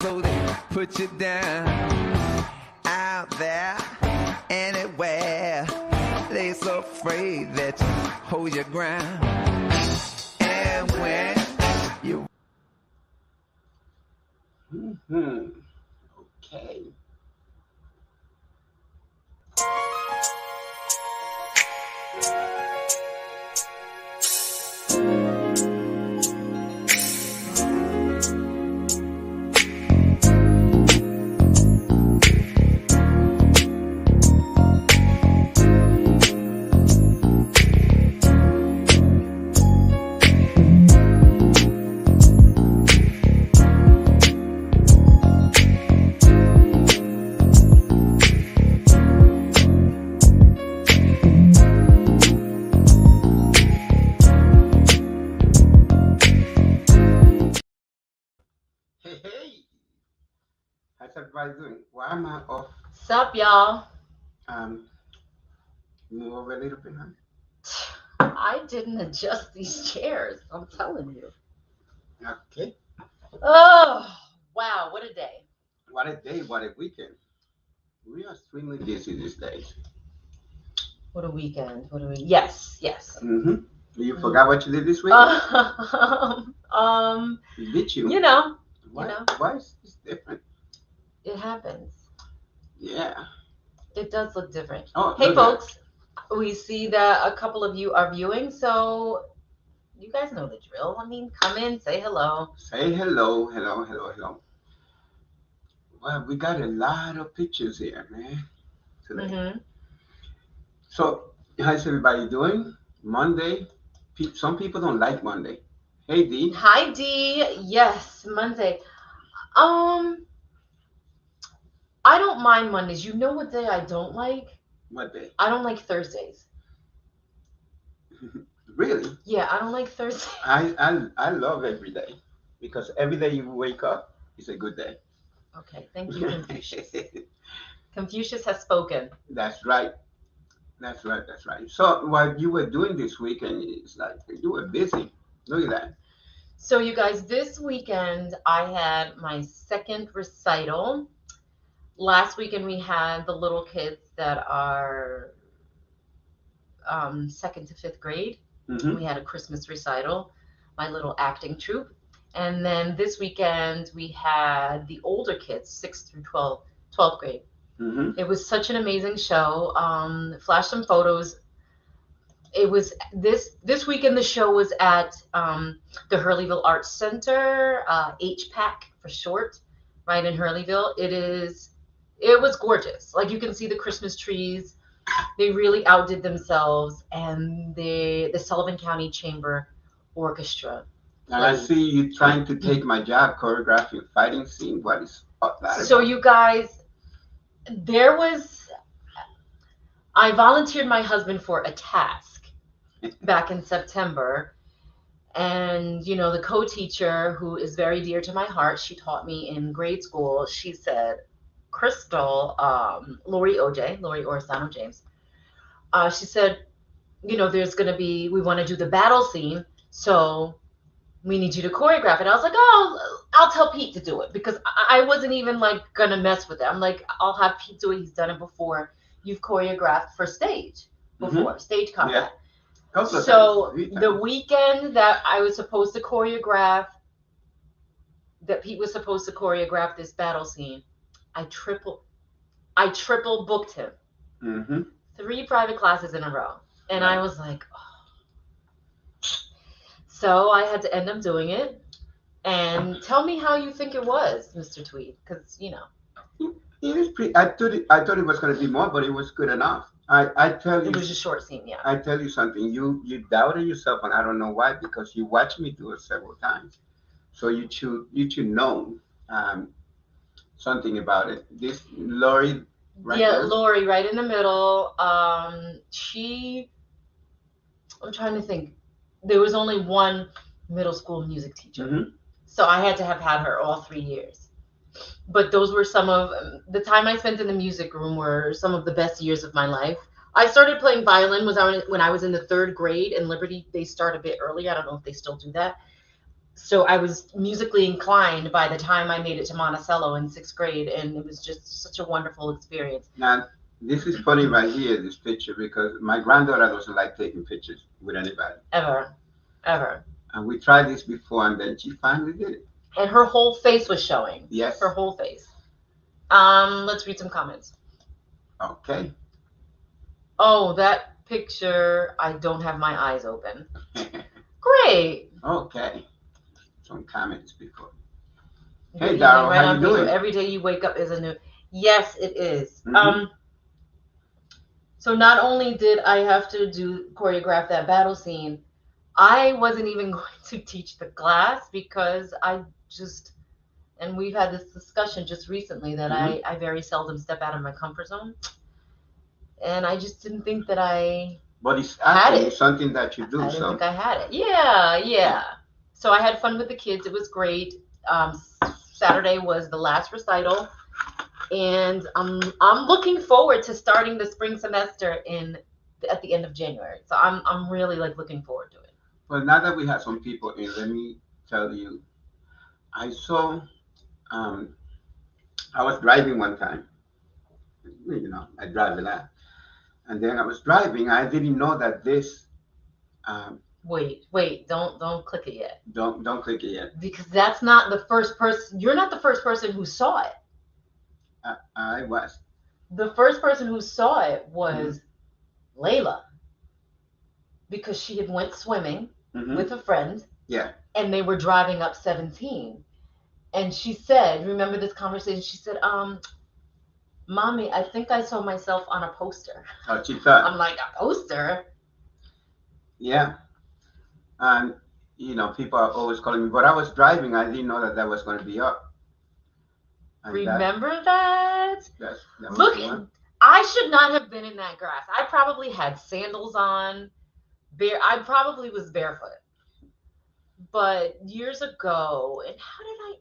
so they put you down. Out there, anywhere, they so afraid that you hold your ground. And when you Okay. Hey, how's everybody doing? Why am I off? Sup, y'all? Move over a little bit, huh? I didn't adjust these chairs. I'm telling you. Okay. Oh, wow. What a day. What a day, what a weekend. We are extremely busy these days. What a weekend. Yes. You forgot what you did this week? Did you? Why is this different? It happens. Yeah. It does look different. Oh, hey, folks. We see that a couple of you are viewing, so you guys know the drill. I mean, come in, say hello. Say hello. Well, we got a lot of pictures here, man, today. So, how's everybody doing? Monday. Some people don't like Monday. Hey, D. Hi, D. Yes, Monday. I don't mind Mondays. You know what day I don't like? What day? I don't like Thursdays. Really? Yeah, I don't like Thursdays. I love every day because every day you wake up is a good day. Okay, thank you, Confucius. Confucius has spoken. That's right. So what you were doing this weekend is like you were busy. Look at that. So you guys, this weekend I had my second recital. Last weekend we had the little kids that are second to fifth grade. We had a Christmas recital, my little acting troupe. And then this weekend we had the older kids, 6th through 12th grade. It was such an amazing show. Flash some photos. It was this weekend. The show was at the Hurleyville Arts Center, HPAC for short, right in Hurleyville. It was gorgeous. Like you can see the Christmas trees. They really outdid themselves, and the Sullivan County Chamber Orchestra. And I see you trying to take my job choreographing fighting scene. What is that? So you guys, I volunteered my husband for a task back in September. And, the co-teacher, who is very dear to my heart, she taught me in grade school. She said, Crystal, Lori Orisano James, she said, we want to do the battle scene. So we need you to choreograph it. I was like, oh, I'll tell Pete to do it because I wasn't even like going to mess with it. I'm like, I'll have Pete do it. He's done it before. You've choreographed for stage before, stage combat. Yeah. So the weekend that I was supposed to choreograph, that Pete was supposed to choreograph this battle scene, I triple booked him. 3 private classes in a row. And I was like, oh. So I had to end up doing it. And tell me how you think it was, Mr. Tweed, because, It was pretty. I thought it was going to be more, but it was good enough. I tell you. It was a short scene, yeah. I tell you something. You doubted yourself, and I don't know why, because you watched me do it several times. So you should know something about it. This Lori. Right there. Lori, right in the middle. I'm trying to think. There was only one middle school music teacher. So I had to have had her all 3 years. But those were some of the time I spent in the music room were some of the best years of my life. I started playing violin when I was in the 3rd grade in Liberty. They start a bit early. I don't know if they still do that. So I was musically inclined by the time I made it to Monticello in 6th grade, and it was just such a wonderful experience. Now, this is funny right here, this picture, because my granddaughter doesn't like taking pictures with anybody. Ever. And we tried this before, and then she finally did it. And her whole face was showing. Yes. Her whole face. Let's read some comments. Okay. Oh, that picture, I don't have my eyes open. Great. Okay. Some comments before. Good Hey, Daryl, right how you doing? Every day you wake up is a new. Yes, it is. Mhm. So not only did I have to choreograph that battle scene, I wasn't even going to teach the class because I just, and we've had this discussion just recently that I very seldom step out of my comfort zone. And I just didn't think that I But it's had actually it. something that you do. I didn't think I had it. Yeah. So I had fun with the kids. It was great. Saturday was the last recital, and I'm looking forward to starting the spring semester at the end of January. So I'm really looking forward to it. Well, now that we have some people in, let me tell you, I saw, I was driving one time. I drive a lot, and then I was driving. I didn't know that this. Wait! Don't click it yet. Don't click it yet. Because that's not the first person. You're not the first person who saw it. I was. The first person who saw it was Layla, because she had went swimming with a friend. Yeah. And they were driving up 17. And she said, remember this conversation? She said, Mommy, I think I saw myself on a poster. Oh, she thought. I'm like, a poster? Yeah. And, people are always calling me, but I was driving. I didn't know that was going to be up. And remember that? That Look, I should not have been in that grass. I probably had sandals on. I probably was barefoot. But years ago, and how did I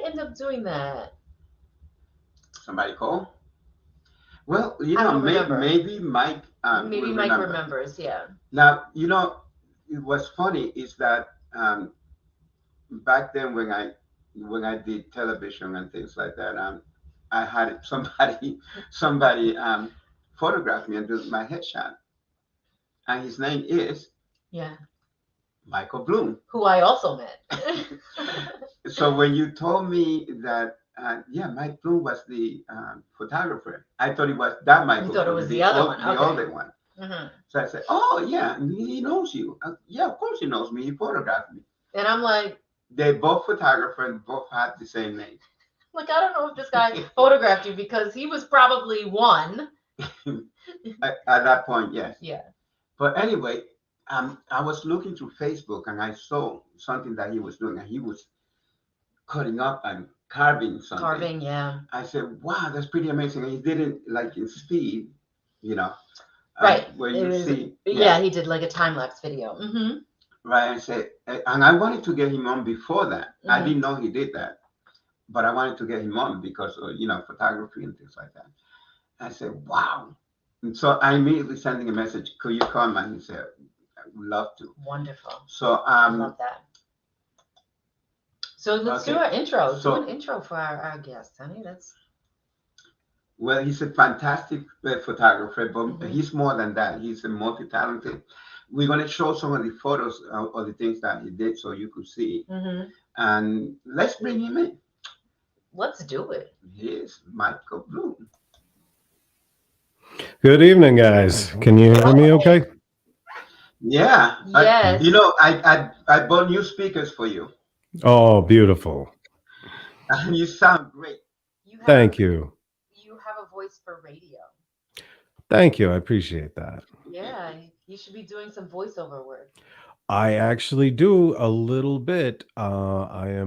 end up doing that? Somebody call? Well, maybe Mike. Maybe Mike remembers. Yeah. Now, what's funny is that back then when I did television and things like that, I had somebody photograph me and do my headshot, and his name is Michael Bloom, who I also met. So when you told me that, Mike Bloom was the photographer, I thought it was that Michael. You thought it was the other one, the older one. So I said, "Oh yeah, he knows you. Yeah, of course he knows me. He photographed me." And I'm like, they both photographers, both had the same name. Like, I don't know if this guy photographed you because he was probably one. At that point, yes. Yeah. But anyway, I was looking through Facebook and I saw something that he was doing, and he was cutting up and carving something. Carving, yeah. I said, "Wow, that's pretty amazing." And he did it like in speed, Right. Where you see. Yeah, he did like a time lapse video. Mm-hmm. Right. I said, and I wanted to get him on before that. Mm-hmm. I didn't know he did that, but I wanted to get him on because of, photography and things like that. I said, "Wow." And so I immediately sent him a message, "Could you come?" And he said, "I would love to." Wonderful. So I love that. So let's do our intro. Do an intro for our guest, honey. Well, he's a fantastic photographer, but he's more than that. He's a multi-talented. We're going to show some of the photos of the things that he did so you could see. Mm-hmm. And let's bring him in. Let's do it. Here's Michael Bloom. Good evening, guys. Can you hear me okay? Yeah. Yes. I bought new speakers for you. Oh, beautiful. And you sound great. Thank you. You have a voice for radio. Thank you. I appreciate that. Yeah, you should be doing some voiceover work. I actually do a little bit. I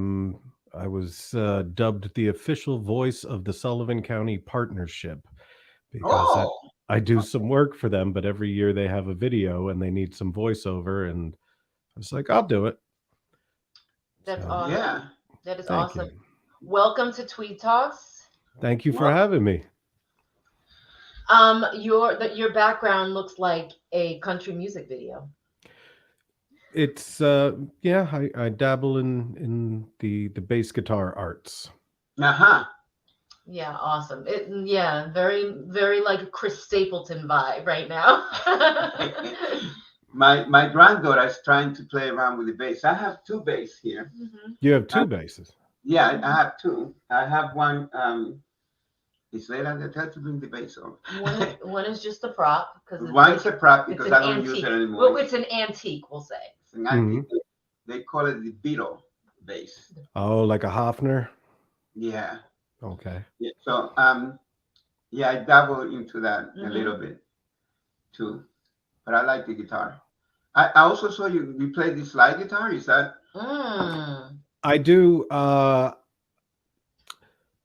was dubbed the official voice of the Sullivan County Partnership because I do some work for them, but every year they have a video and they need some voiceover, and I was like, I'll do it. That's awesome. Yeah. That is awesome. You. Welcome to Tweed Talks. Thank you for having me. Your background looks like a country music video. It's yeah, I dabble in the bass guitar arts. Uh-huh. Yeah, awesome. Yeah, very like a Chris Stapleton vibe right now. My granddaughter is trying to play around with the bass. I have two bass here. You have two Uh, basses. yeah, I have two. I have one. It's late at the time to bring the bass on. One is just a prop because One's a prop it's because an I don't antique. use it anymore. Well, it's an antique, we'll say. It's an antique. They call it the Beetle bass. Oh, like a Hofner? Yeah. Okay. Yeah. So yeah, I dabble into that a little bit too. But I like the guitar. I also saw you play the slide guitar. Is that? I do.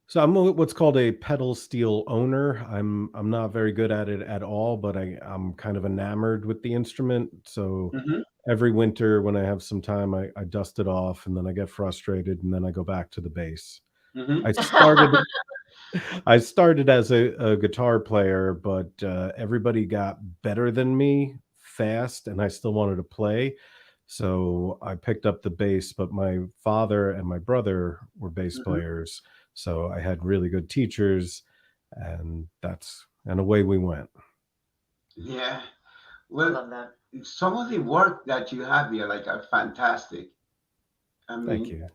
So I'm what's called a pedal steel owner. I'm not very good at it at all, but I'm kind of enamored with the instrument. So every winter when I have some time, I dust it off, and then I get frustrated, and then I go back to the bass. I started as a guitar player, but everybody got better than me fast, and I still wanted to play. So I picked up the bass, but my father and my brother were bass players. So I had really good teachers, and away we went. Yeah. Well, I love that. Some of the work that you have here, like, are fantastic. I mean, Thank you.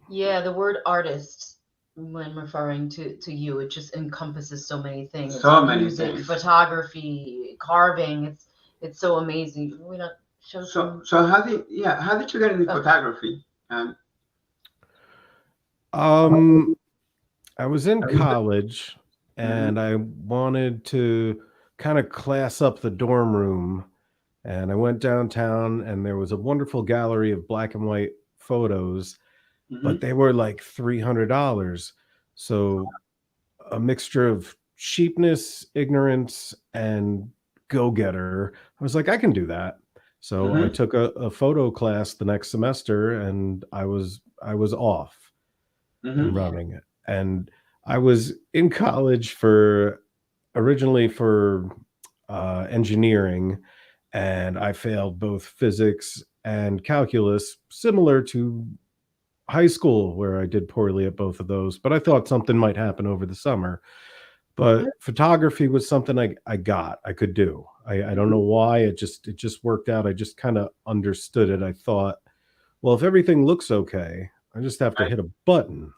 Yeah, the word artist, when referring to you, it just encompasses so many things. So many music, things. Photography, carving. It's so amazing. We not show some. So how did you get into photography? I was in college, and I wanted to kind of class up the dorm room, and I went downtown, and there was a wonderful gallery of black and white photos, but they were like $300. So a mixture of cheapness, ignorance, and go-getter. I was like, I can do that. So I took a photo class the next semester, and I was off and running it. And I was in college originally for engineering, and I failed both physics and calculus, similar to high school where I did poorly at both of those. But I thought something might happen over the summer. But photography was something I could do. I don't know why, it just worked out. I just kind of understood it. I thought, well, if everything looks okay, I just have to hit a button.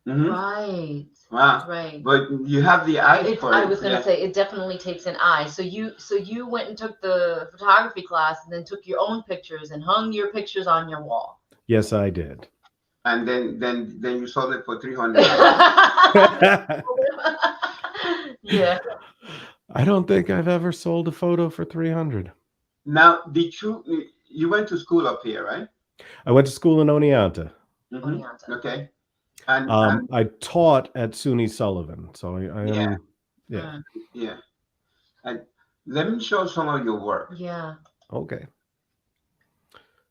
Right. Wow. Right. But you have the eye for it. I was going to say it definitely takes an eye. So you went and took the photography class and then took your own pictures and hung your pictures on your wall. Yes, I did. And then you sold it for $300. Yeah. I don't think I've ever sold a photo for $300. Now, you went to school up here, right? I went to school in Oneonta. Oneonta. Okay. And I taught at SUNY Sullivan, so I am. Yeah. And let me show some of your work. Yeah. Okay.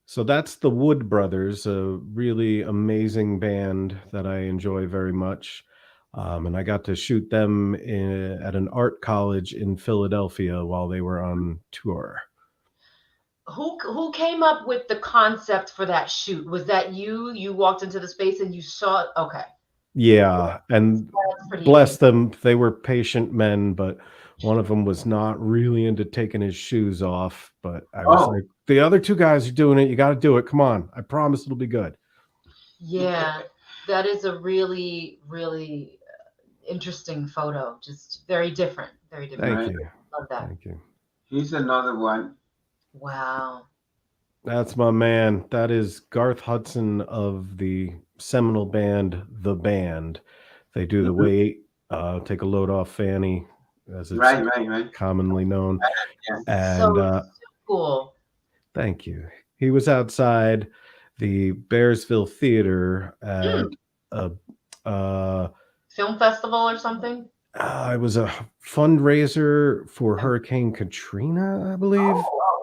So that's the Wood Brothers, a really amazing band that I enjoy very much. And I got to shoot them at an art college in Philadelphia while they were on tour. Who came up with the concept for that shoot? Was that you? You walked into the space and you saw it? Okay. Yeah, and bless them, they were patient men, but one of them was not really into taking his shoes off. But I was like, the other two guys are doing it. You got to do it. Come on. I promise it'll be good. Yeah, that is a really, really interesting photo. Just very different. Very different. Thank you. Love that. Thank you. Here's another one. Wow. That's my man. That is Garth Hudson of the seminal band, The Band. They do the way Take a Load Off Fanny, as it's right. commonly known. And so cool. Thank you. He was outside the Bearsville Theater at a film festival or something. It was a fundraiser for Hurricane Katrina, I believe.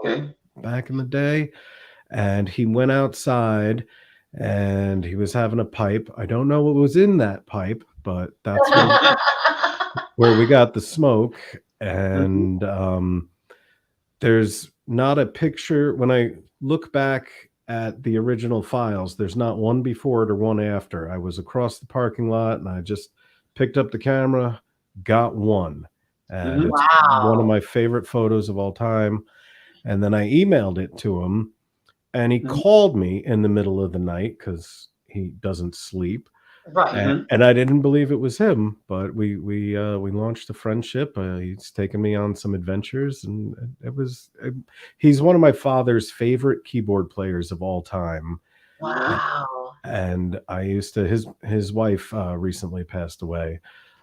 Okay. Back in the day. And he went outside and he was having a pipe. I don't know what was in that pipe, but that's where we got the smoke. And there's not a picture. When I look back at the original files, there's not one before it or one after. I was across the parking lot and I just picked up the camera, got one. And Mhm. it's one of Wow. my favorite photos of all time. And then I emailed it to him and he Mhm. called me in the middle of the night because he doesn't sleep. Right. Mhm. And I didn't believe it was him, but we launched a friendship. He's taken me on some adventures, and it was. He's one of my father's favorite keyboard players of all time. Yeah. Wow. And I used to his wife recently passed away,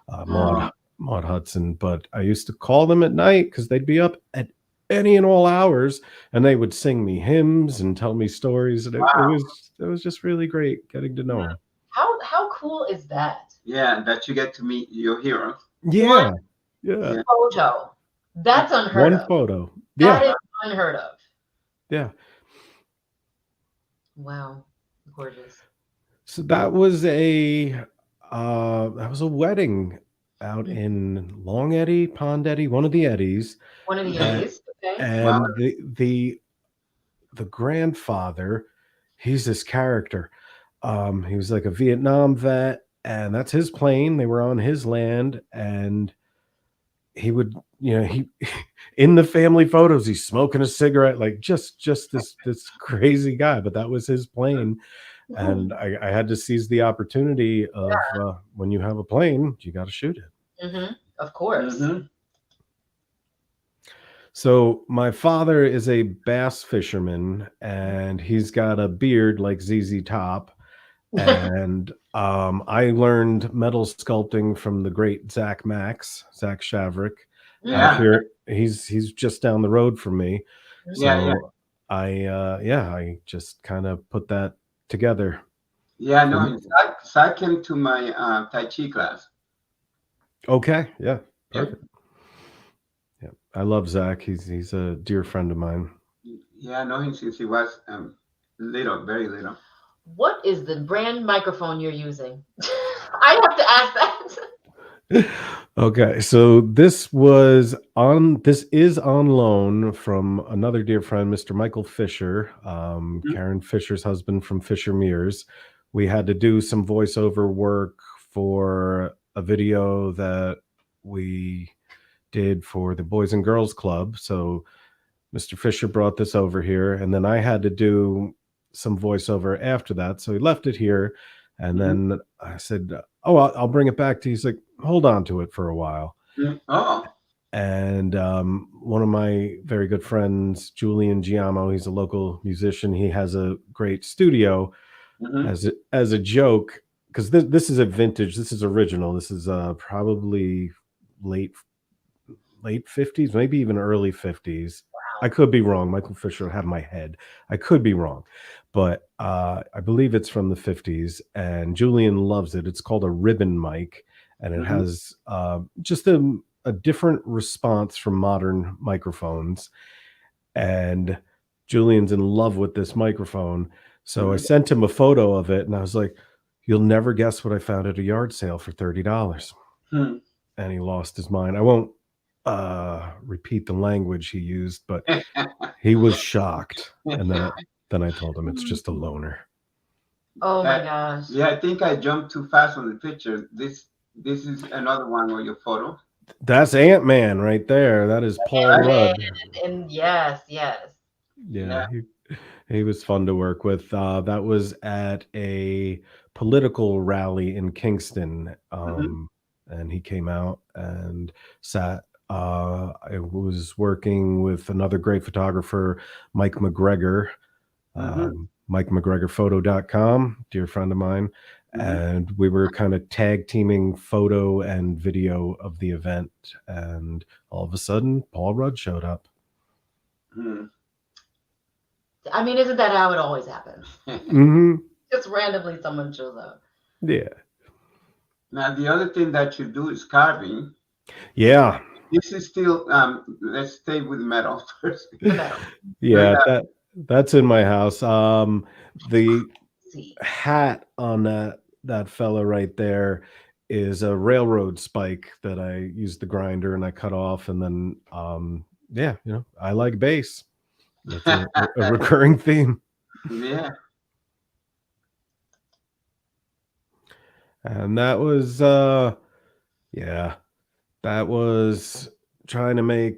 Mm. Oh, Maud Hudson. But I used to call them at night because they'd be up at any and all hours, and they would sing me hymns and tell me stories, and wow. it was just really great getting to know him. How cool is that? Yeah, that you get to meet your hero. Yeah, One yeah. Yeah. photo. That's unheard One of. photo. That Yeah, is unheard of. yeah. Wow. Gorgeous. So that was a wedding out Mm. in Long Eddy, Pond Eddy, one of the Eddies, One of the and Eddies. Okay. Wow. and the grandfather, he's this character. He was like a Vietnam vet, and that's his plane. They were on his land, and he would, he in the family photos, he's smoking a cigarette, like just this crazy guy. But that was his plane, and I had to seize the opportunity of when you have a plane, you got to shoot it. Of course. Mhm. So my father is a bass fisherman, and he's got a beard like ZZ Top. And I learned metal sculpting from the great Zach Shavrick out Yeah. here. He's just down the road from me. Yeah. Yeah. So I just kind of put that together. Yeah. For No, Zach came to my Tai Chi class. Okay, yeah, Yeah. perfect. Yeah, I love Zach. He's a dear friend of mine. Yeah, I know him since he was little, very little. What is the brand microphone you're using? I have to ask that. Okay, so this is on loan from another dear friend, Mr. Michael Fisher, Mhm. Karen Fisher's husband from Fisher Mears. We had to do some voiceover work for a video that we did for the Boys and Girls Club. So Mr. Fisher brought this over here, and then I had to do some voiceover after that. So he left it here, and Mhm. then I said, "Oh, I'll bring it back to you." He's like, "Hold on to it for a while." Mhm. Oh. And one of my very good friends, Julian Giamo, he's a local musician. He has a great studio Mhm. as a joke, because this is a vintage. This is original. This is probably late late 50s, maybe even early 50s. I could be wrong. Michael Fisher had my head. I could be wrong, but I believe it's from the 50s, and Julian loves it. It's called a ribbon mic, and it Mhm. has just a different response from modern microphones. And Julian's in love with this microphone. So I Mhm. sent him a photo of it, and I was like, "You'll never guess what I found at a yard sale for $30." Hmm. And he lost his mind. I won't repeat the language he used, but he was shocked. And then I told him it's just a loner. Oh my Uh, gosh. yeah, I think I jumped too fast on the picture. This is another one of your photo. That's Ant-Man right there. That is Paul Right? Rudd. And yes, yes. Yeah, Yeah. he was fun to work with. That was at a political rally in Kingston. Mhm. And he came out and sat. I was working with another great photographer, Mike McGregor, Mhm. MikeMcGregorPhoto.com, dear friend of mine. Mhm. And we were kind of tag teaming photo and video of the event. And all of a sudden, Paul Rudd showed up. Mhm. I mean, isn't that how it always happens? Mm-hmm. Just randomly someone shows up. Yeah. Now the other thing that you do is carving. Yeah. This is still let's stay with metal first. The metal. Yeah, But, that's in my house. The See. hat on that fella right there is a railroad spike that I used the grinder and I cut off, and then yeah, I like bass. That's a recurring theme. Yeah. And that was yeah, that was trying to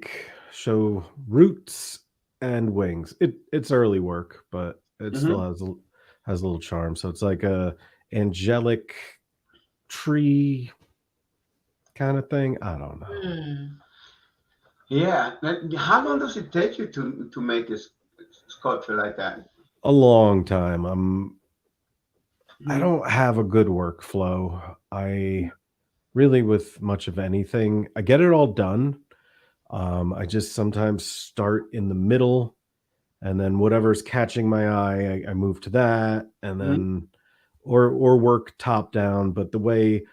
show roots and wings. It's early work, but it still Hmm. has a little charm. So it's like a angelic tree kind of thing. I don't know. Hmm. Yeah. How long does it take you to make a sculpture like that? A long time. I Mhm. don't have a good workflow. I really with much of anything, I get it all done. I just sometimes start in the middle, and then whatever's catching my eye, I move to that, and Mhm. then or work top down. But the way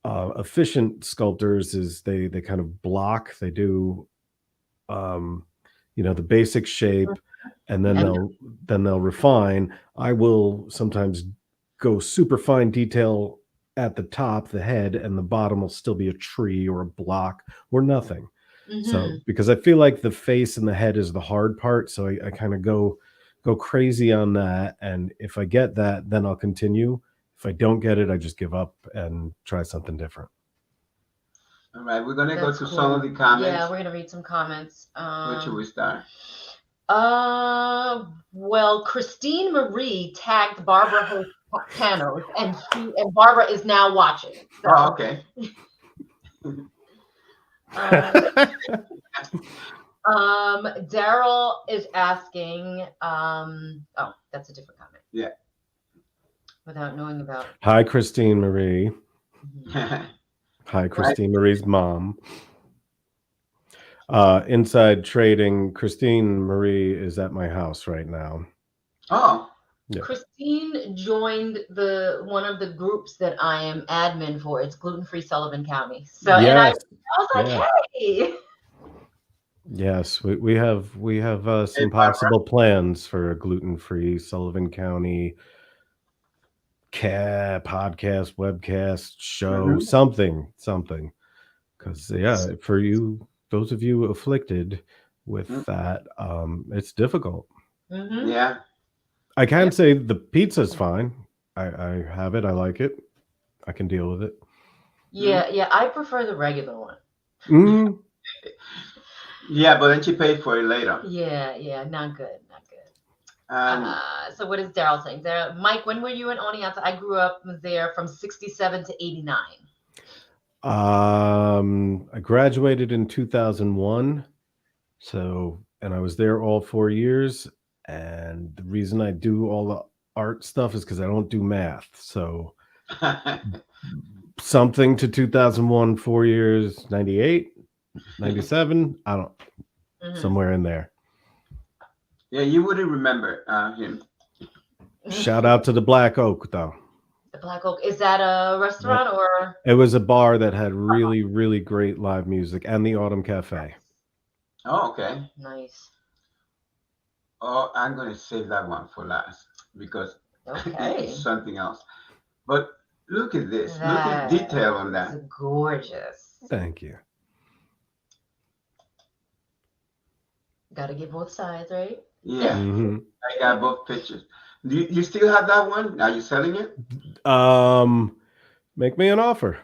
efficient sculptors is they kind of block. They do um, the basic shape, and then And they'll refine. I will sometimes go super fine detail at the top, the head, and the bottom will still be a tree or a block or nothing. So hmm because I feel like the face and the head is the hard part, so I kind of go crazy on that. And if I get that, then I'll continue. If I don't get it, I just give up and try something different. All right, we're gonna go that's to some of the cool. Yeah, comments. we're gonna read some comments. Where should we start? Well, Christine Marie tagged Barbara Host Panos, and Barbara is now watching. Oh, So, okay. uh, Daryl is asking. Oh, that's a different comment. Yeah. Without knowing about. Hi, Christine Marie. Mhm. Hi, Christine Marie's mom. Inside trading, Christine Marie is at my house right now. Oh. Yeah. Christine joined one of the groups that I am admin for. It's Gluten Free Sullivan County. So, and I Yes. was like, Yeah. hey. Yes, we have Hey, some Barbara. possible plans for a gluten-free Sullivan County podcast, webcast, show, Mhm. something. Because yeah, for those of you afflicted with that, it's difficult. Mm-hmm. Yeah. I can Yep. say the pizza's fine. I have it. I like it. I can deal with it. Yeah, I prefer the regular one. Mm, Yeah, but then she paid for it later. Yeah, not good. And So what is Daryl saying? Mike, when were you in Oneonta? I grew up there from 67 to 89. I graduated in 2001. So, and I was there all 4 years. And the reason I do all the art stuff is because I don't do math. So something to 2001, 4 years, 98, 97. I don't, somewhere in there. yeah, you wouldn't remember him. Shout out to the Black Oak, though. The Black Oak. Is that a restaurant or? It was a bar that had really, really great live music, and the Autumn Cafe. Oh, okay. Nice. Oh, I'm gonna save that one for last because Okay. it's something else. But look at this. Look That at detail on that. is gorgeous. Thank you. Got to get both sides, right? Yeah, Mm-hmm. I got both pictures. Do you still have that one? Are you selling it? Make me an offer.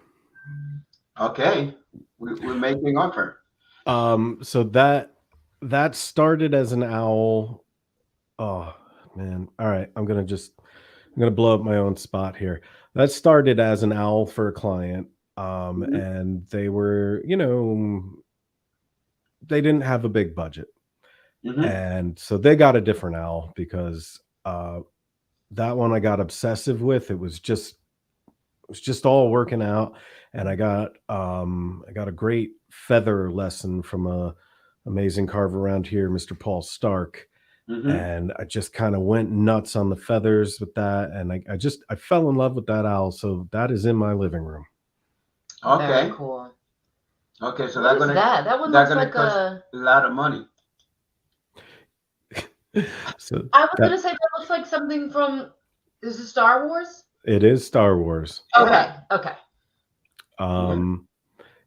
Okay, we're making offer. So that started as an owl. Oh man. All right. I'm gonna blow up my own spot here. That started as an owl for a client. Mhm. And they were, they didn't have a big budget. Mhm. And so they got a different owl because that one I got obsessive with. It was just all working out. And I got a great feather lesson from a amazing carver around here, Mr. Paul Stark. Mhm. And I just kind of went nuts on the feathers with that. And I fell in love with that owl. So that is in my living room. Okay. Very cool. Okay, so What is that? That one that's looks gonna like cost a. a lot of money. So I was gonna say that looks like something from. Is it Star Wars? it is Star Wars. Okay. Okay.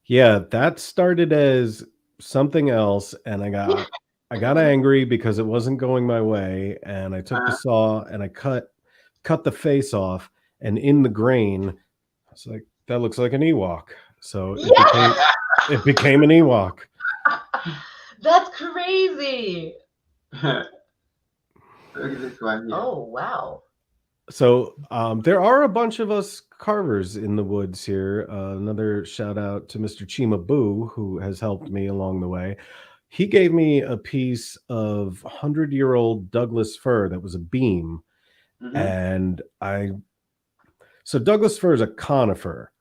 Yeah, that started as something else, and I got I got angry because it wasn't going my way, and I took the saw and I cut the face off, and in the grain, I was like, that looks like an Ewok. So it became an Ewok. That's crazy. Look at this one here. Oh, wow. So there are a bunch of us carvers in the woods here. Another shout out to Mr. Chima Boo, who has helped me along the way. He gave me a piece of 100-year-old Douglas fir that was a beam. And so Douglas fir is a conifer.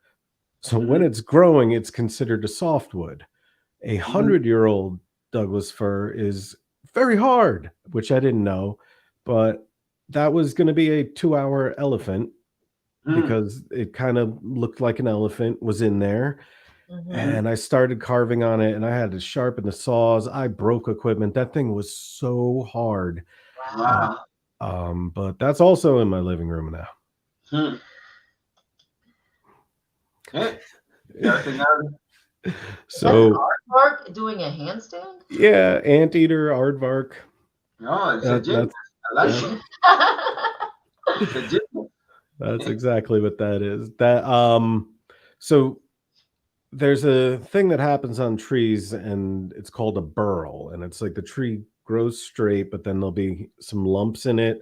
So when it's growing, it's considered a softwood. A 100-year-old Douglas fir is very hard, which I didn't know, but that was going to be a 2-hour elephant because it kind of looked like an elephant was in there. And I started carving on it, and I had to sharpen the saws. I broke equipment. That thing was so hard. Wow. But that's also in my living room now. Hey, so aardvark doing a handstand? Yeah, anteater, aardvark. Oh, it's a gym. I like it. It's a gym. That's exactly what that is. That so there's a thing that happens on trees, and it's called a burl, and it's like the tree grows straight, but then there'll be some lumps in it,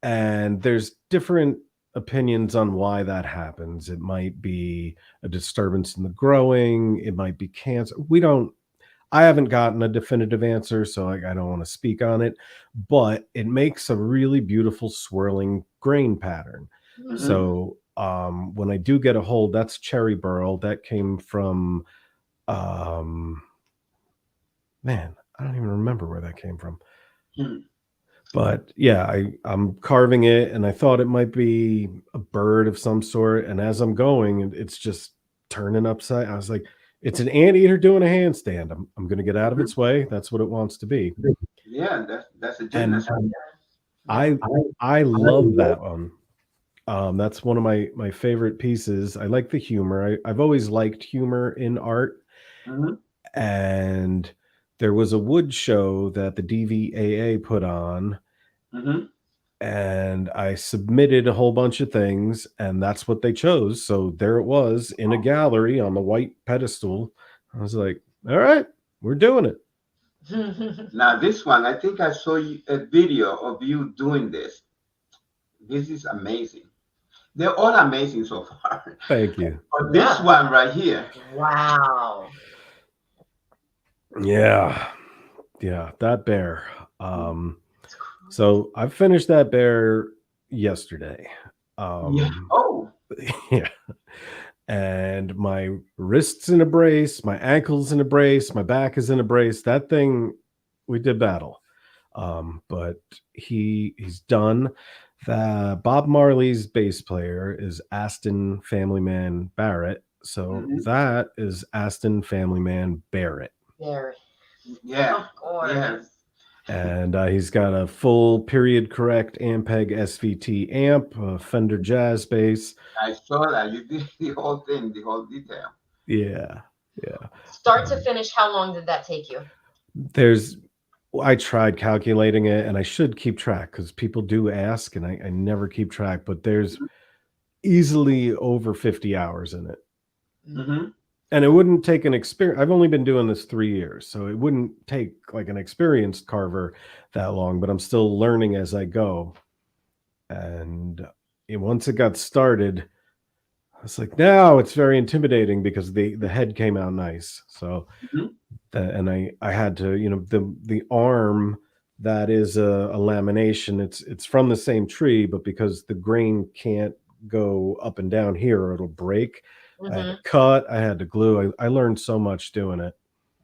and there's different opinions on why that happens. It might be a disturbance in the growing, it might be cancer. I haven't gotten a definitive answer, so I don't want to speak on it, but it makes a really beautiful swirling grain pattern. So when I do get a hold, that's cherry burl. That came from, man, I don't even remember where that came from. But yeah, I'm carving it, and I thought it might be a bird of some sort. And as I'm going, it's just turning upside. I was like, it's an anteater doing a handstand. I'm going to get out of its way. That's what it wants to be. Yeah, that's a gymnast. I love that one. That's one of my favorite pieces. I like the humor. I've always liked humor in art. And there was a wood show that the DVAA put on. And I submitted a whole bunch of things, and that's what they chose. So there it was in a gallery on the white pedestal. I was like, all right, we're doing it. Now this one, I think I saw a video of you doing this. This is amazing. They're all amazing so far. Thank you. But this one right here. Wow. Yeah, that bear. So I finished that bear yesterday. Yeah. And my wrist's in a brace, my ankle's in a brace, my back is in a brace. That thing, we did battle. But he's done. Bob Marley's bass player is Aston Family Man Barrett. So that is Aston Family Man Barrett. Yeah. Of course. Yeah. And he's got a full period correct Ampeg SVT amp, a Fender Jazz bass. I saw that. You did the whole thing, the whole detail. Yeah. Start to finish, how long did that take you? I tried calculating it, and I should keep track because people do ask, and I never keep track, but there's easily over 50 hours in it. And it wouldn't take an experience. I've only been doing this 3 years, so it wouldn't take like an experienced carver that long, but I'm still learning as I go. And once it got started, I was like, now it's very intimidating because the head came out nice. So, and I had to, the arm that is a lamination, it's from the same tree, but because the grain can't go up and down here or it'll break, I had to cut, I had to glue. I learned so much doing it.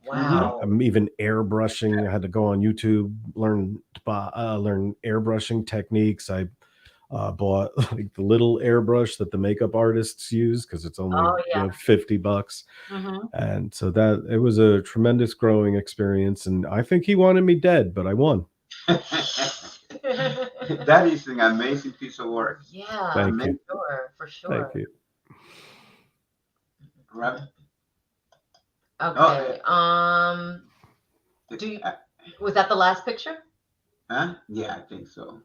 Wow. I'm even airbrushing. I had to go on YouTube, learn airbrushing techniques. I bought like the little airbrush that the makeup artists use because it's only $50. And so that it was a tremendous growing experience. And I think he wanted me dead, but I won. That is an amazing piece of work. Yeah, Thank you. For sure. Thank you. Right. Okay. Was that the last picture? Huh? Yeah, I think so.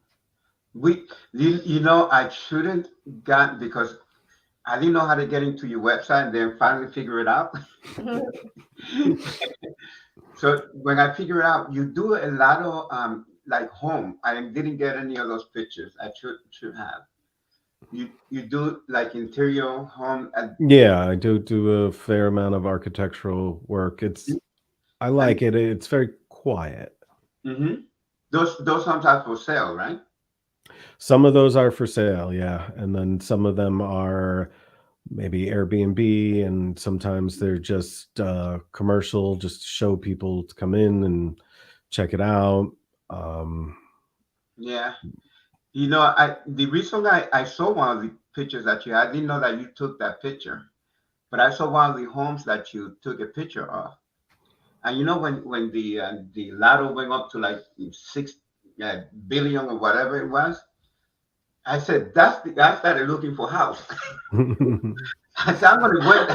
I shouldn't got because I didn't know how to get into your website and then finally figure it out. So when I figure it out, you do a lot of like home. I didn't get any of those pictures. I should have. You do like interior home. Yeah, I do a fair amount of architectural work. I like it. It's very quiet. Mm-hmm. Those homes are for sale, right? Some of those are for sale, yeah, and then some of them are maybe Airbnb, and sometimes they're just commercial, just to show people to come in and check it out. Yeah. The reason I saw one of the pictures that you had, I didn't know that you took that picture, but I saw one of the homes that you took a picture of. And when the lotto went up to like 6 billion or whatever it was, I said I started looking for house. I said I'm gonna wait.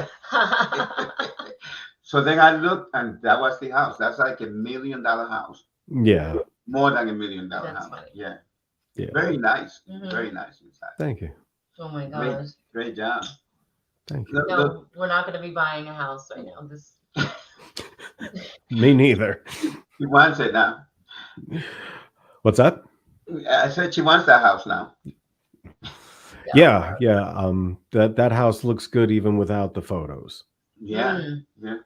So then I looked, and that was the house. That's like $1 million house. Yeah, More than $1 million That's house. funny. Yeah. yeah. Very nice. Mhm. Very nice inside. Thank you. Oh my Great, gosh. great job. Thank you. Look, No, we're not going to be buying a house right now. This. Me neither. she wants it now. What's that? I said she wants that house now. Yeah. That house looks good even without the photos. Yeah, yeah,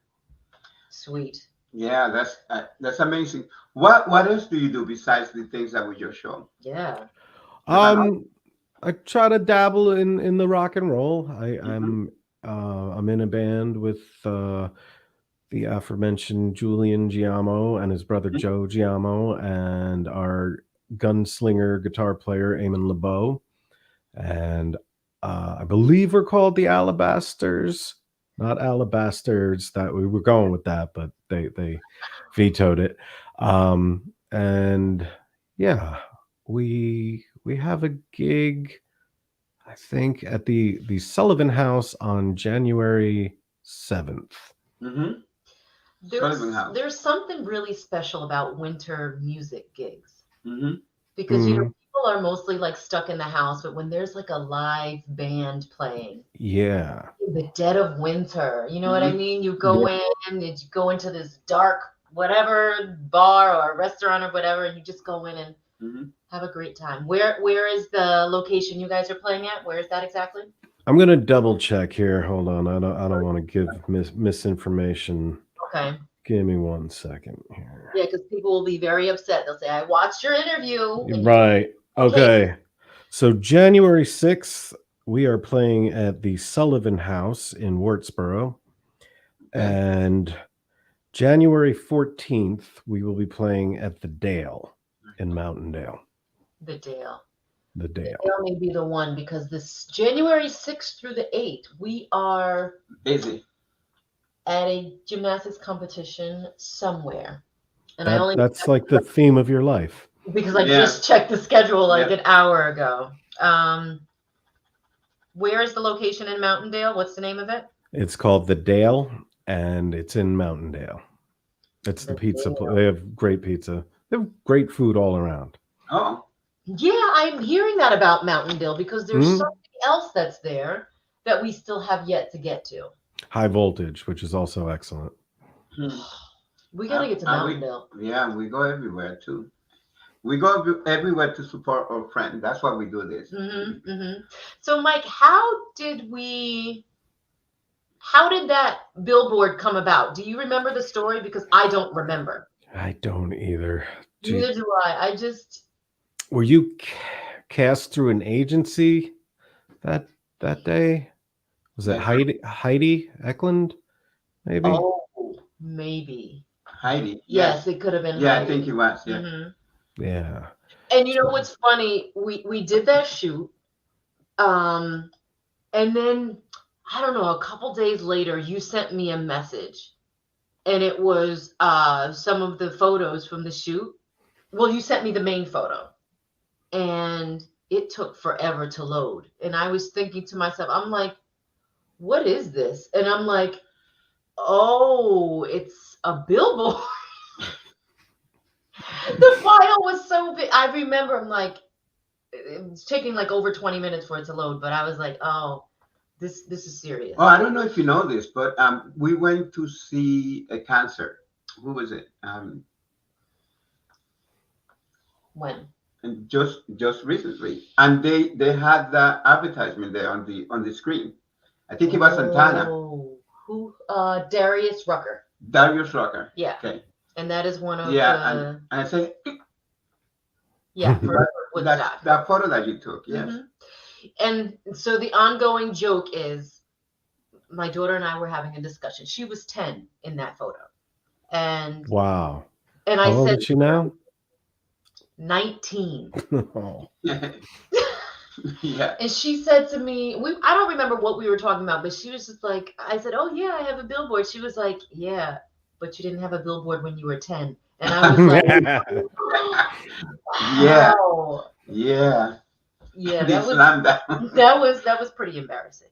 Sweet. yeah. That's amazing. What else do you do besides the things that we just showed? Yeah. I try to dabble in the rock and roll. I'm in a band with the aforementioned Julian Giamo and his brother Joe Giamo, and our gunslinger guitar player Eamon LeBeau, and I believe we're called the Alabasters, not Alabasters. That we were going with that, but they vetoed it. And yeah, we have a gig, I think, at the Sullivan House on January 7th. Mm-hmm. Sullivan House. There's something really special about winter music gigs. Mm-hmm. Because people are mostly like stuck in the house, but when there's like a live band playing, Yeah, in the dead of winter, you know what I mean? You go in and you go into this dark whatever bar or restaurant or whatever, and you just go in and have a great time. Where is the location you guys are playing at? Where is that exactly? I'm gonna double check here. Hold on, I don't want to give misinformation. Okay. Give me 1 second here. Yeah, because people will be very upset. They'll say, "I watched your interview." Right. Okay. So January 6th, we are playing at the Sullivan House in Wurtsboro. And January 14th, we will be playing at the Dale in Mountaindale. The Dale. The Dale. The Dale may be the one, because this January 6th through the 8th, we are busy at a gymnastics competition somewhere. And that's like the theme of your life. Because I just checked the schedule like an hour ago. Where is the location in Mountaindale? What's the name of it? It's called the Dale, and it's in Mountaindale. It's the pizza. They have great pizza. They have great food all around. Oh. Yeah, I'm hearing that about Mountaindale, because there's something else that's there that we still have yet to get to. High Voltage, which is also excellent. We got to get to Mountaindale. We go everywhere too. We go everywhere to support our friends. That's why we do this. So, Mike, how did that billboard come about? Do you remember the story? Because I don't remember. I don't either. Neither do I. Were you cast through an agency that day? Was it Heidi Eklund? Maybe. Oh, maybe. Heidi. Yes, it could have been. Yeah, Heidi. I think it was. Yeah. Yeah. And you know what's funny? We did that shoot, and then I don't know. A couple days later, you sent me a message, and it was some of the photos from the shoot. Well, you sent me the main photo, and it took forever to load. And I was thinking to myself, I'm like, what is this? And I'm like, oh, it's a billboard. file was so big. I remember I'm like, it's taking like over 20 minutes for it to load, but I was like, oh, this is serious. Oh, I don't know if you know this, but we went to see a concert. Who was it? When? And just recently, and they had the advertisement there on the screen. I think it was Santana. Oh, who? Darius Rucker. Darius Rucker. Yeah. Okay. And that is one of Yeah, the. and I said, Yeah, for that's that photo that you took. Yes. Mm-hmm. And so the ongoing joke is, my daughter and I were having a discussion. She was 10 in that photo, and wow. And How I old said, is she now? 19. Oh. Yeah. And she said to me, I don't remember what we were talking about, but she was just like, I said, oh yeah, I have a billboard. She was like, yeah, but you didn't have a billboard when you were 10. And I was like, Yeah. wow. Yeah. Yeah, They that slammed down. was pretty embarrassing.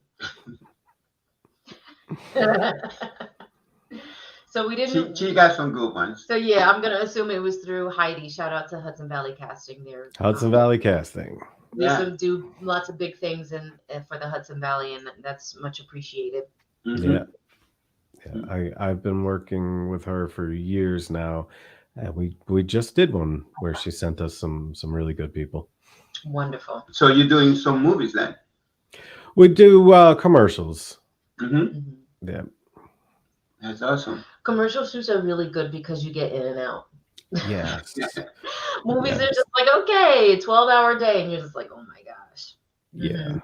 So we didn't. She got some good ones. So yeah, I'm gonna assume it was through Heidi. Shout out to Hudson Valley Casting. Hudson Valley Casting. They Yeah. do lots of big things for the Hudson Valley, and that's much appreciated. Mhm. Yeah. I've been working with her for years now, and we just did one where she sent us some really good people. Wonderful. So you're doing some movies then? We do commercials. Mm-hmm. Yeah. That's awesome. Commercial shoots are really good because you get in and out. Yes. Movies are just like, okay, 12-hour day, and you're just like, oh my gosh. Yeah.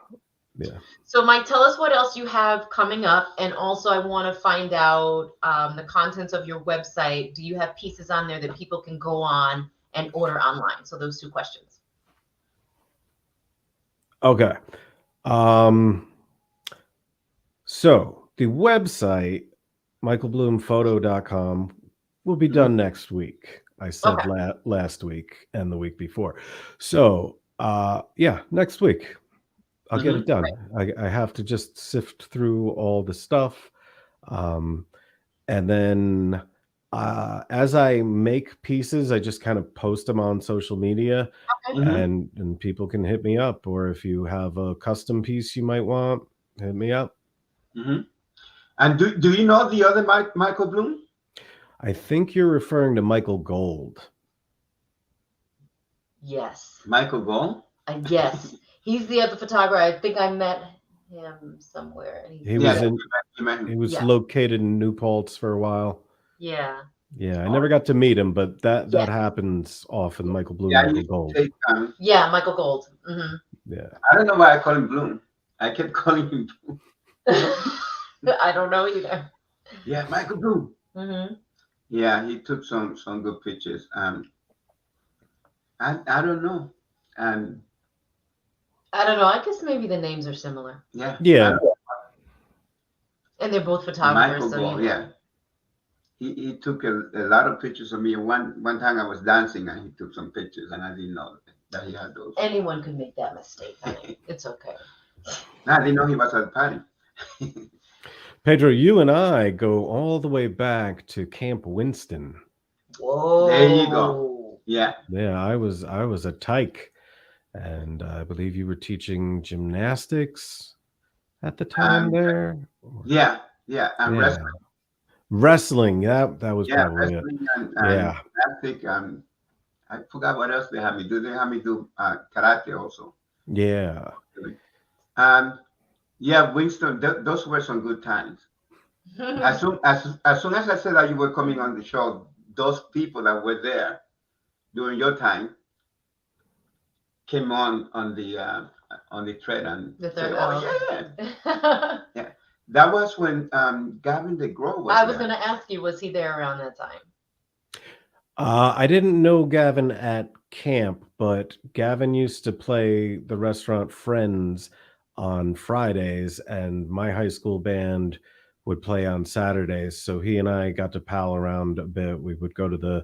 Yeah. So Mike, tell us what else you have coming up, and also I want to find out the contents of your website. Do you have pieces on there that people can go on and order online? So those two questions. Okay. So the website, michaelbloomphoto.com, will be done next week. I said last week and the week before. So yeah, next week I'll get it done. I have to just sift through all the stuff. And then as I make pieces, I just kind of post them on social media, and people can hit me up. Or if you have a custom piece you might want, hit me up. Mm-hmm. And do you know the other Michael Bloom? I think you're referring to Michael Gold. Yes. Michael Gold? Yes. He's the other photographer. I think I met him somewhere. He was located in New Paltz for a while. Yeah. Yeah, I never got to meet him, but that happens often. Michael Bloom, Michael Gold. Yeah, Michael Gold. Mm-hmm. Yeah. I don't know why I call him Bloom. I kept calling him Bloom. I don't know either. Yeah, Michael Bloom. Mm-hmm. Yeah, he took some good pictures. I don't know. I don't know. I guess maybe the names are similar. Yeah. Yeah. And they're both photographers. Michael Gold, yeah. He took a lot of pictures of me. One time I was dancing and he took some pictures and I didn't know that he had those. Anyone could make that mistake, honey. It's okay. No, I didn't know he was at the party. Pedro, you and I go all the way back to Camp Winston. Whoa. There you go. Yeah. Yeah, I was a tyke, and I believe you were teaching gymnastics at the time there. Yeah, and wrestling. Wrestling, that was probably it. And gymnastics. I forgot what else they had me do. They had me do karate also. Yeah. Yeah, Winston. Those were some good times. As soon as I said that you were coming on the show, those people that were there during your time came on the thread and said, "Oh yeah." That was when Gavin DeGraw was. I was going to ask you, was he there around that time? I didn't know Gavin at camp, but Gavin used to play the restaurant Friends on Fridays, and my high school band would play on Saturdays. So he and I got to pal around a bit. We would go to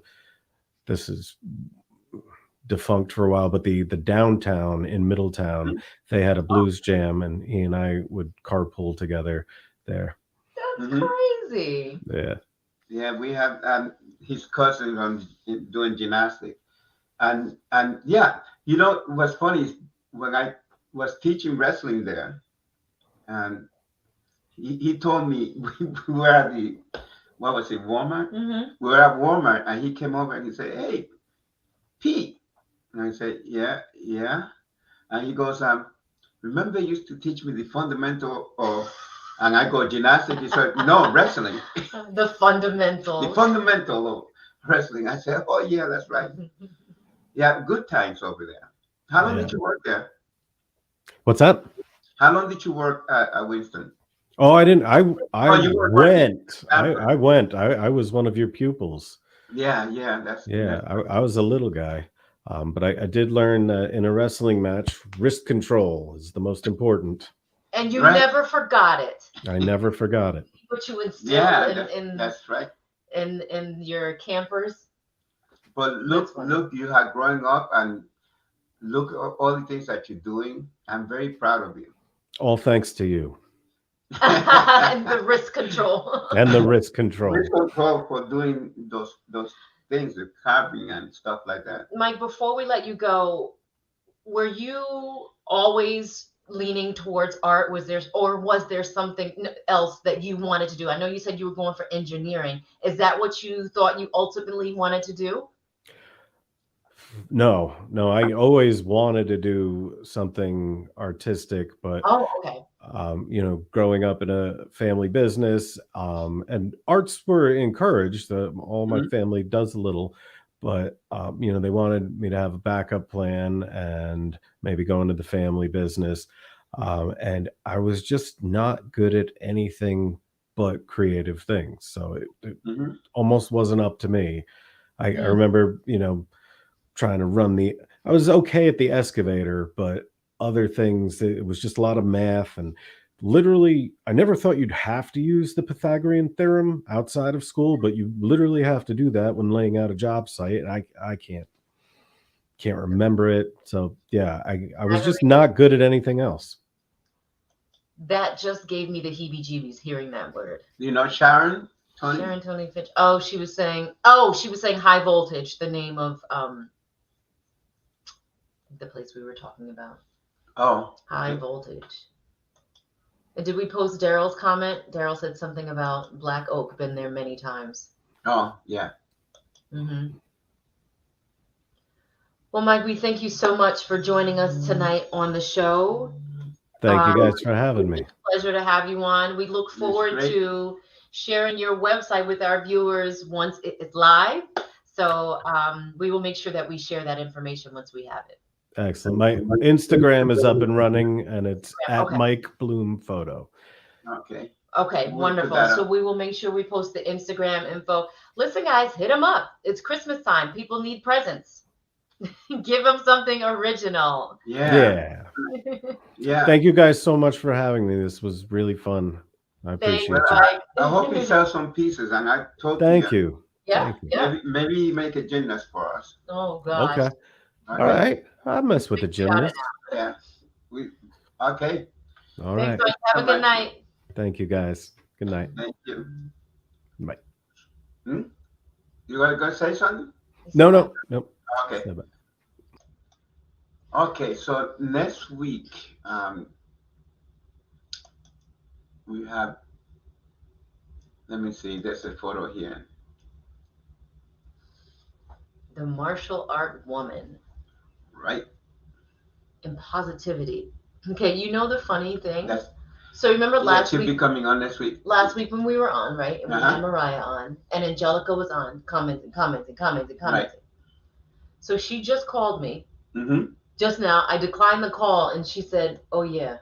this is defunct for a while, but the downtown in Middletown, they had a blues jam, and he and I would carpool together there. That's crazy. Yeah. Yeah, we have his cousin doing gymnastics. And yeah, you know what's funny is when I was teaching wrestling there, and he told me we were at the what was it, Walmart? We were at Walmart, and he came over and he said, "Hey, Pete," and I said, "Yeah, yeah," and he goes, "Remember you used to teach me the fundamental of," and I go, "Gymnastics." He said, "No, wrestling." The fundamentals. The fundamental of wrestling. I said, "Oh yeah, that's right." Yeah, good times over there. How long did you work there? What's that? How long did you work at Winston? Oh, I didn't. I you were went. I went. I was one of your pupils. Yeah, that's I was a little guy, but I did learn in a wrestling match, wrist control is the most important. And you never forgot it. I never forgot it. What you instilled in that's right. In your campers. But look, you had growing up, and look at all the things that you're doing. I'm very proud of you. All thanks to you. And the risk control. And the risk control. Risk control for doing those things, the carving and stuff like that. Mike, before we let you go, were you always leaning towards art? Was there something else that you wanted to do? I know you said you were going for engineering. Is that what you thought you ultimately wanted to do? No, I always wanted to do something artistic, but growing up in a family business, and arts were encouraged. All my family does a little, but they wanted me to have a backup plan and maybe go into the family business. And I was just not good at anything but creative things, so it almost wasn't up to me. I remember, trying to I was okay at the excavator, but other things, it was just a lot of math. And literally, I never thought you'd have to use the Pythagorean theorem outside of school, but you literally have to do that when laying out a job site. And I can't remember it. So yeah, I was just not good at anything else. That just gave me the heebie-jeebies hearing that word. You know Sharon Tony Fitch. Oh, she was saying High Voltage, the name of the place we were talking about. Oh, High Voltage. And did we post Daryl's comment? Daryl said something about Black Oak, been there many times. Oh, yeah. Well, Mike, we thank you so much for joining us tonight on the show. Thank you guys for having me. It's a pleasure to have you on. We look forward to sharing your website with our viewers once it's live. So we will make sure that we share that information once we have it. Excellent. My Instagram is up and running, and it's at Mike Bloom Photo. Okay, wonderful. So we will make sure we post the Instagram info. Listen, guys, hit them up. It's Christmas time. People need presents. Give them something original. Yeah. Thank you guys so much for having me. This was really fun. I appreciate it. I hope you sell some pieces, and I told you. Thank you. Yeah. Maybe make a gymnast for us. Oh gosh. Okay. All right. I'll mess with the gymnast. Yeah. Okay. All right. Thanks, have a good night. Thank you, guys. Good night. Thank you. Bye. You want to go say something? No. Okay. Okay. So next week, we have. Let me see. There's a photo here. The martial art woman. Right. And positivity. Okay, you know the funny thing? So remember last week? She'll be coming on next week. Last week when we were on, right? And we had Mariah on, and Angelica was on, commenting. Right. So she just called me. Just now. I declined the call, and she said, "Oh yeah."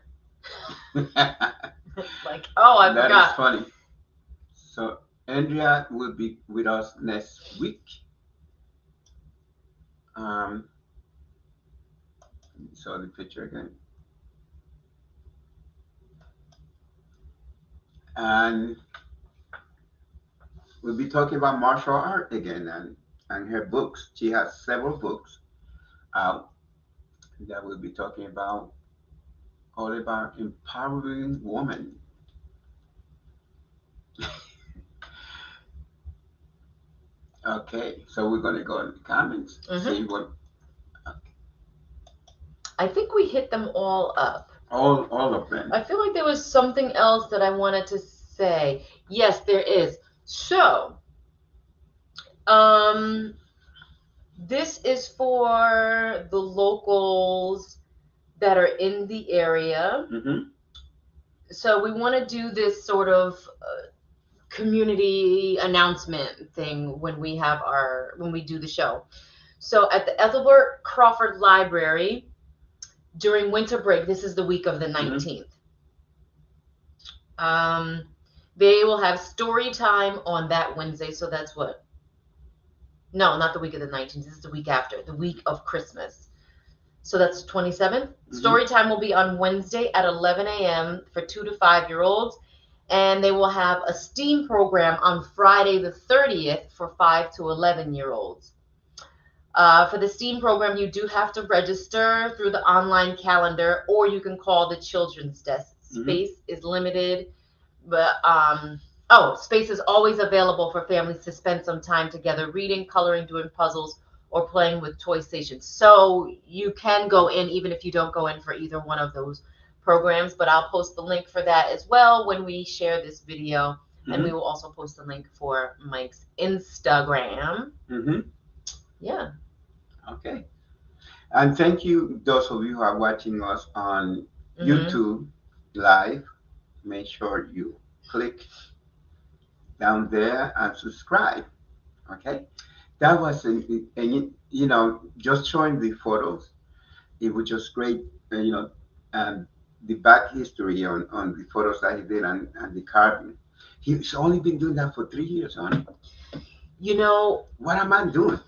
Like, oh, I forgot. That is funny. So Andrea will be with us next week. Saw the picture again. And we'll be talking about martial art again and her books. She has several books out that we'll be talking about, all about empowering women. Okay, so we're going to go in the comments, see what I think we hit them all up. All of them. I feel like there was something else that I wanted to say. Yes, there is. So, this is for the locals that are in the area. Mm-hmm. So we want to do this sort of community announcement thing when we do the show. So at the Ethelbert Crawford Library during winter break, this is the week of the 19th. They will have story time on that Wednesday. So that's what? No, not the week of the 19th. This is the week after, the week of Christmas. So that's 27th. Story time will be on Wednesday at 11 a.m. for 2 to 5-year-olds. And they will have a STEAM program on Friday the 30th for 5 to 11-year-olds. For the STEAM program, you do have to register through the online calendar, or you can call the children's desk. Space is limited, but space is always available for families to spend some time together reading, coloring, doing puzzles, or playing with toy stations. So you can go in even if you don't go in for either one of those programs, but I'll post the link for that as well when we share this video. And we will also post the link for Mike's Instagram. Yeah. Okay. And thank you, those of you who are watching us on YouTube live. Make sure you click down there and subscribe. Okay. That was, just showing the photos. It was just great, and the back history on the photos that he did and the carving. He's only been doing that for 3 years, honey. You know, what am I doing?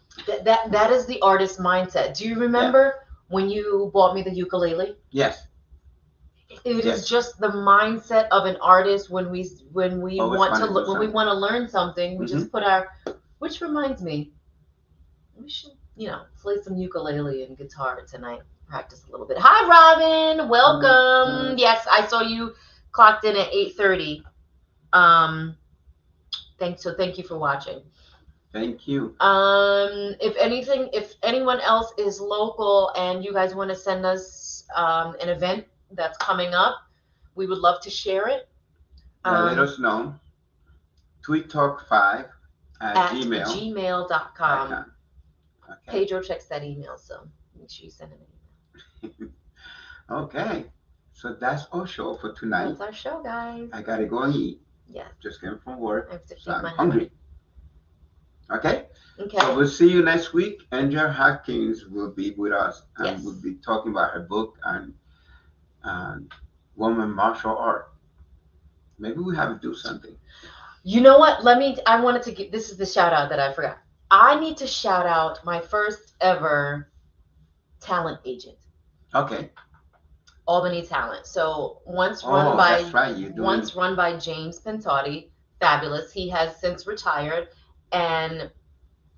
That is the artist mindset. Do you remember when you bought me the ukulele? Yes. It is just the mindset of an artist when we want to learn something. We just put which reminds me, we should play some ukulele and guitar tonight. Practice a little bit. Hi, Robin. Welcome. Yes, I saw you clocked in at 8:30. Thank you for watching. Thank you. If anyone else is local and you guys want to send us an event that's coming up, we would love to share it. Let us know. Tweed Talk 5 at gmail.com. Okay. Pedro checks that email, so make sure you send an email. Okay. So that's our show for tonight. That's our show, guys. I gotta go and eat. Yeah. Just came from work. I have to feed I'm my hungry. Okay? Okay. So we'll see you next week. Angel Hawkins will be with us, and Yes. we'll be talking about her book and woman martial art. Maybe we have to do something. You know what? I wanted to give, this is the shout out that I forgot. I need to shout out my first ever talent agent. Okay. Albany Talent. So once run by James Pentotti, fabulous. He has since retired. And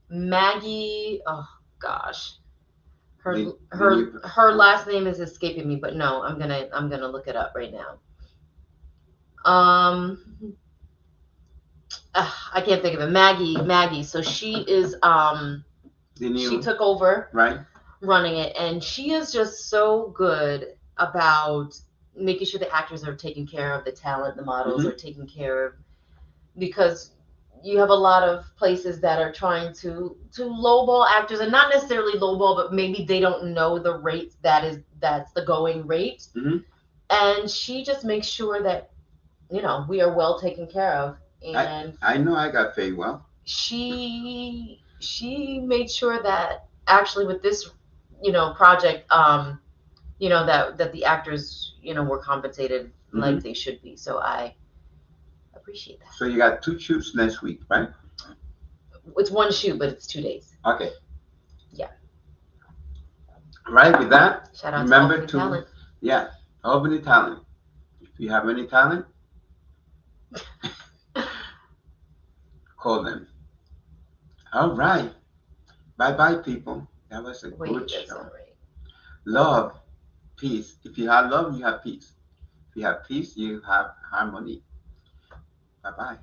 Maggie, oh gosh, her last name is escaping me, but no, I'm gonna look it up right now. I can't think of it. Maggie. So she is she took over running it, and she is just so good about making sure the actors are taken care of, the talent, the models are taken care of, because you have a lot of places that are trying to lowball actors, and not necessarily lowball, but maybe they don't know the rate that's the going rate. And she just makes sure that we are well taken care of. And I know I got paid well. She made sure that actually with this project that the actors were compensated like they should be. So I appreciate that. So you got 2 shoots next week, right? It's 1 shoot, but it's 2 days. Okay. Yeah. Right, with that, shout out remember to Albany Talent. Yeah, Albany Talent. If you have any talent, call them. All right. Bye-bye, people. That was a good show. Right. Love, peace. If you have love, you have peace. If you have peace, you have harmony. Bye-bye.